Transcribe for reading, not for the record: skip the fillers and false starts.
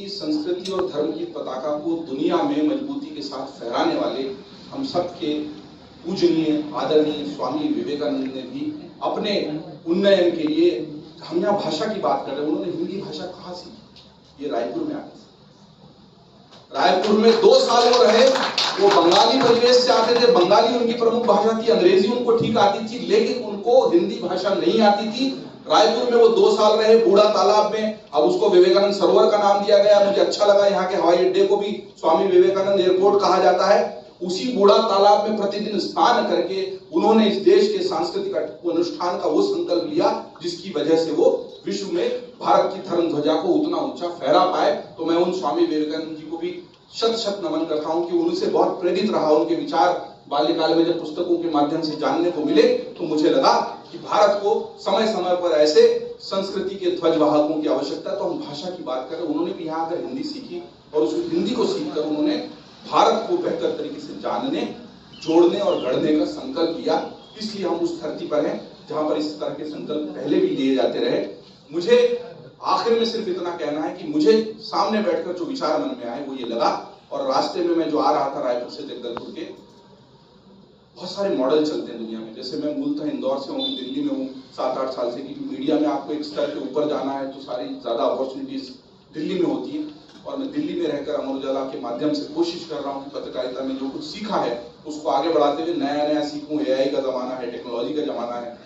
संस्कृति और धर्म की पताका को दुनिया में मजबूती के साथ फहराने वाले हम सबके पूजनीय आदरणीय स्वामी विवेकानंद ने भी अपने उन्नयन के लिए, हम यहाँ भाषा की बात कर रहे हैं, उन्होंने हिंदी भाषा कहाँ सीखी? ये रायपुर में आके रायपुर में 2 साल वो रहे। वो बंगाली परिवेश से आते थे, बंगाली उनकी प्रमुख भाषा थी, अंग्रेजी उनको ठीक आती थी, लेकिन उनको हिंदी भाषा नहीं आती थी। रायपुर में वो 2 साल रहे, बूढ़ा तालाब में। अब उसको विवेकानंद सरोवर का नाम दिया गया। मुझे अच्छा लगा, यहाँ के हवाई अड्डे को भी स्वामी विवेकानंद एयरपोर्ट कहा जाता है। उसी बूढ़ा तालाब में प्रतिदिन स्नान करके उन्होंने इस देश के सांस्कृतिक अनुष्ठान का वो संकल्प लिया जिसकी वजह से वो विश्व में भारत की धर्म ध्वजा को उतना ऊंचा फहरा पाए। तो मैं उन स्वामी विवेकानंद जी को भी शत शत नमन करता हूं कि उनसे बहुत प्रेरित रहा। उनके विचार बाल्यकाल में जब पुस्तकों के माध्यम से जानने को मिले तो मुझे लगा कि भारत को समय समय पर ऐसे संस्कृति के ध्वजवाहकों की आवश्यकता। तो हम भाषा की बात करें, उन्होंने भी यहाँ आकर हिंदी सीखी और उस हिंदी को सीखकर उन्होंने भारत को बेहतर तरीके से जानने, जोड़ने और गढ़ने का संकल्प लिया। इसलिए हम उस धरती पर हैं जहां पर इस तरह के संकल्प पहले भी लिए जाते रहे। मुझे आखिर में सिर्फ इतना कहना है कि मुझे सामने बैठकर जो विचार मन में आए वो ये लगा, और रास्ते में मैं जो आ रहा था रायपुर से जगदलपुर के, बहुत सारे मॉडल चलते हैं दुनिया में। जैसे मैं मूलतः इंदौर से हूँ, दिल्ली में हूँ 7-8 साल से, क्योंकि मीडिया में आपको एक स्तर के ऊपर जाना है तो सारी ज्यादा अपॉर्चुनिटीज दिल्ली में होती है। और मैं दिल्ली में रहकर अमर उजाला के माध्यम से कोशिश कर रहा हूँ कि पत्रकारिता में जो कुछ सीखा है उसको आगे बढ़ाते हुए नया नया सीखूं। एआई का जमाना है, टेक्नोलॉजी का जमाना है,